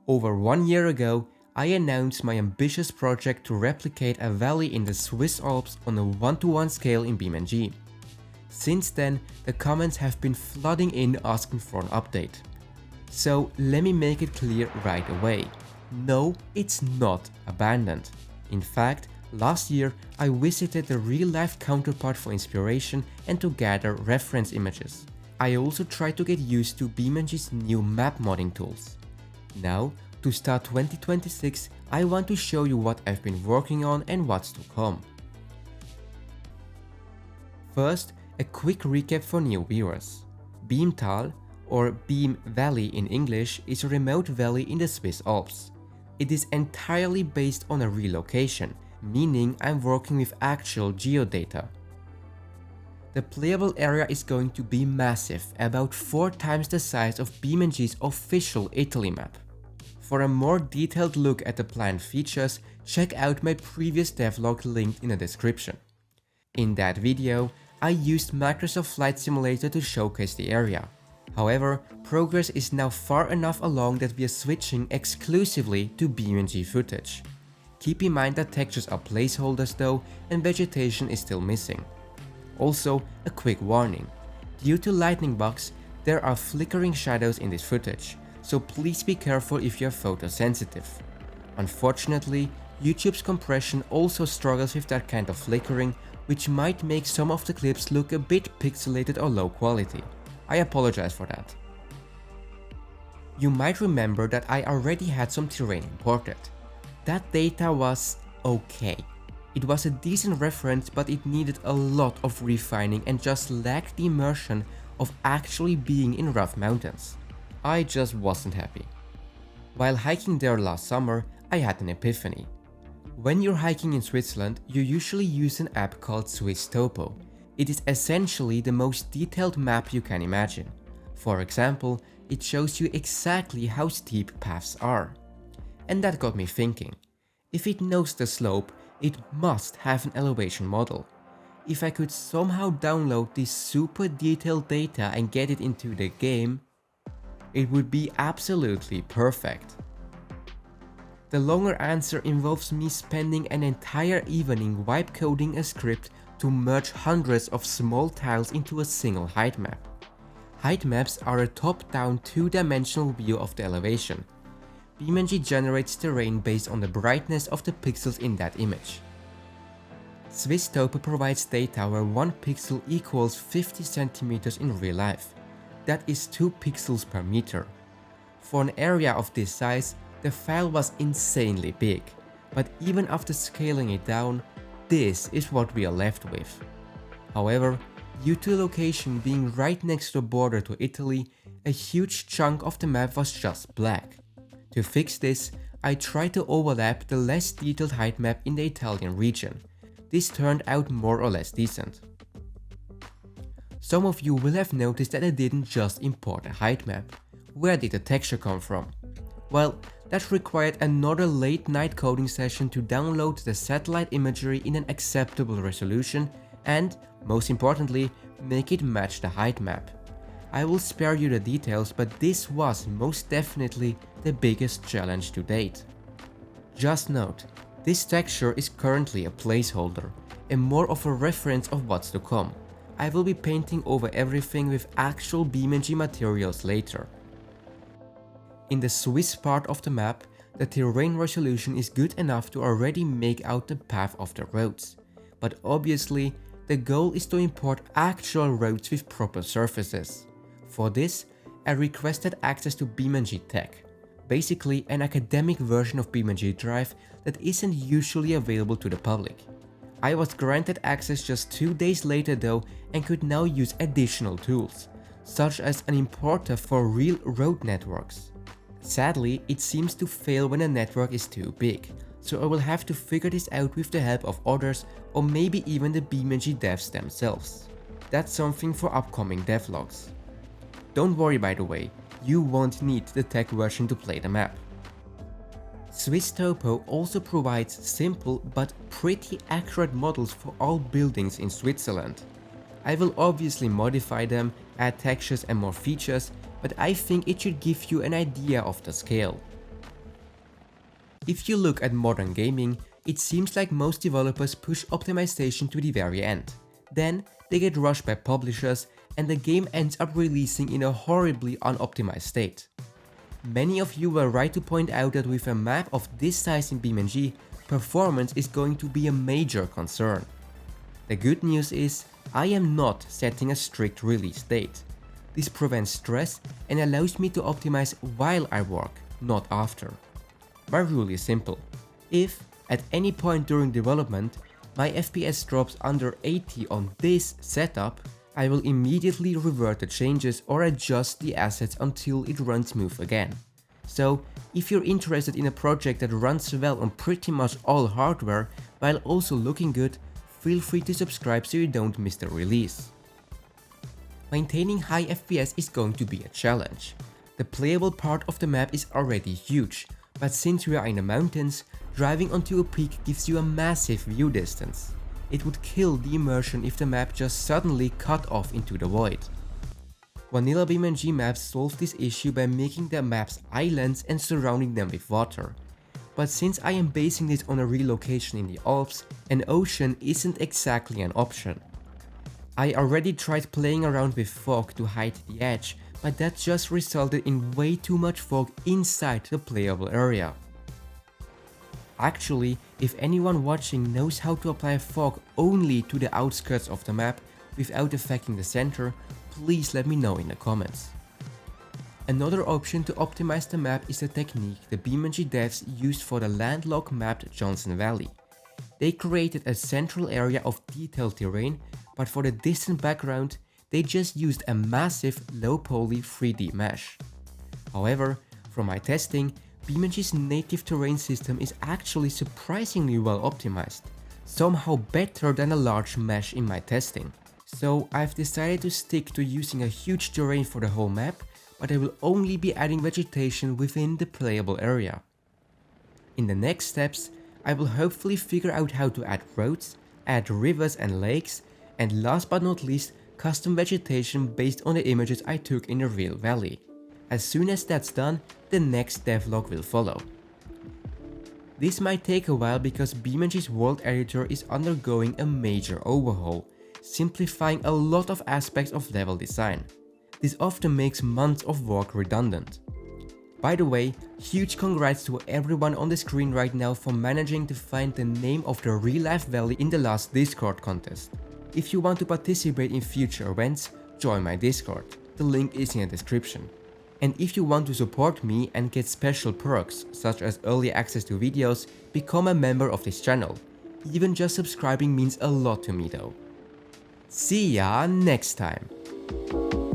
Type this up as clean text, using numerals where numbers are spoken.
Over 1 year ago, I announced my ambitious project to replicate a valley in the Swiss Alps on a 1:1 scale in BeamNG. Since then, the comments have been flooding in asking for an update. So let me make it clear right away. No, it's not abandoned. In fact, last year I visited the real-life counterpart for inspiration and to gather reference images. I also tried to get used to BeamNG's new map modding tools. Now, to start 2026, I want to show you what I've been working on and what's to come. First, a quick recap for new viewers. Beamtal, or Beam Valley in English, is a remote valley in the Swiss Alps. It is entirely based on a relocation, meaning I'm working with actual geodata. The playable area is going to be massive, about 4 times the size of BeamNG's official Italy map. For a more detailed look at the planned features, check out my previous devlog linked in the description. In that video, I used Microsoft Flight Simulator to showcase the area. However, progress is now far enough along that we are switching exclusively to BeamNG footage. Keep in mind that textures are placeholders though, and vegetation is still missing. Also, a quick warning. Due to lightning bugs, there are flickering shadows in this footage, so please be careful if you are photosensitive. Unfortunately, YouTube's compression also struggles with that kind of flickering, which might make some of the clips look a bit pixelated or low quality. I apologize for that. You might remember that I already had some terrain imported. That data was okay. It was a decent reference, but it needed a lot of refining and just lacked the immersion of actually being in rough mountains. I just wasn't happy. While hiking there last summer, I had an epiphany. When you're hiking in Switzerland, you usually use an app called Swiss Topo. It is essentially the most detailed map you can imagine. For example, it shows you exactly how steep paths are. And that got me thinking. If it knows the slope, it must have an elevation model. If I could somehow download this super detailed data and get it into the game, it would be absolutely perfect. The longer answer involves me spending an entire evening wipe coding a script to merge hundreds of small tiles into a single height map. Height maps are a top-down 2-dimensional view of the elevation. BeamNG generates terrain based on the brightness of the pixels in that image. Swiss Topo provides data where 1 pixel equals 50 centimeters in real life. That is 2 pixels per meter. For an area of this size, the file was insanely big, but even after scaling it down, this is what we are left with. However, due to the location being right next to the border to Italy, a huge chunk of the map was just black. To fix this, I tried to overlap the less detailed height map in the Italian region. This turned out more or less decent. Some of you will have noticed that I didn't just import a height map. Where did the texture come from? Well, that required another late night coding session to download the satellite imagery in an acceptable resolution and, most importantly, make it match the height map. I will spare you the details, but this was most definitely the biggest challenge to date. Just note, this texture is currently a placeholder, and more of a reference of what's to come. I will be painting over everything with actual BeamNG materials later. In the Swiss part of the map, the terrain resolution is good enough to already make out the path of the roads. But obviously, the goal is to import actual roads with proper surfaces. For this, I requested access to BeamNG Tech, basically an academic version of BeamNG Drive that isn't usually available to the public. I was granted access just 2 days later though and could now use additional tools, such as an importer for real road networks. Sadly, it seems to fail when a network is too big, so I will have to figure this out with the help of others or maybe even the BeamNG devs themselves. That's something for upcoming devlogs. Don't worry by the way, you won't need the tech version to play the map. Swiss Topo also provides simple but pretty accurate models for all buildings in Switzerland. I will obviously modify them, add textures and more features, but I think it should give you an idea of the scale. If you look at modern gaming, it seems like most developers push optimization to the very end. Then they get rushed by publishers and the game ends up releasing in a horribly unoptimized state. Many of you were right to point out that with a map of this size in BeamNG, performance is going to be a major concern. The good news is, I am not setting a strict release date. This prevents stress and allows me to optimize while I work, not after. My rule is simple. If, at any point during development, my FPS drops under 80 on this setup, I will immediately revert the changes or adjust the assets until it runs smooth again. So, if you're interested in a project that runs well on pretty much all hardware while also looking good, feel free to subscribe so you don't miss the release. Maintaining high FPS is going to be a challenge. The playable part of the map is already huge, but since we are in the mountains, driving onto a peak gives you a massive view distance. It would kill the immersion if the map just suddenly cut off into the void. Vanilla BeamNG maps solve this issue by making their maps islands and surrounding them with water. But since I am basing this on a relocation in the Alps, an ocean isn't exactly an option. I already tried playing around with fog to hide the edge, but that just resulted in way too much fog inside the playable area. Actually, if anyone watching knows how to apply fog only to the outskirts of the map without affecting the center, please let me know in the comments. Another option to optimize the map is the technique the BeamNG devs used for the landlocked mapped Johnson Valley. They created a central area of detailed terrain, but for the distant background, they just used a massive low-poly 3D mesh. However, from my testing, BeamNG's native terrain system is actually surprisingly well optimized, somehow better than a large mesh in my testing. So I've decided to stick to using a huge terrain for the whole map, but I will only be adding vegetation within the playable area. In the next steps, I will hopefully figure out how to add roads, add rivers and lakes, and last but not least, custom vegetation based on the images I took in the real valley. As soon as that's done, the next devlog will follow. This might take a while because BeamNG's world editor is undergoing a major overhaul, simplifying a lot of aspects of level design. This often makes months of work redundant. By the way, huge congrats to everyone on the screen right now for managing to find the name of the real life valley in the last Discord contest. If you want to participate in future events, join my Discord. The link is in the description. And if you want to support me and get special perks, such as early access to videos, become a member of this channel. Even just subscribing means a lot to me though. See ya next time!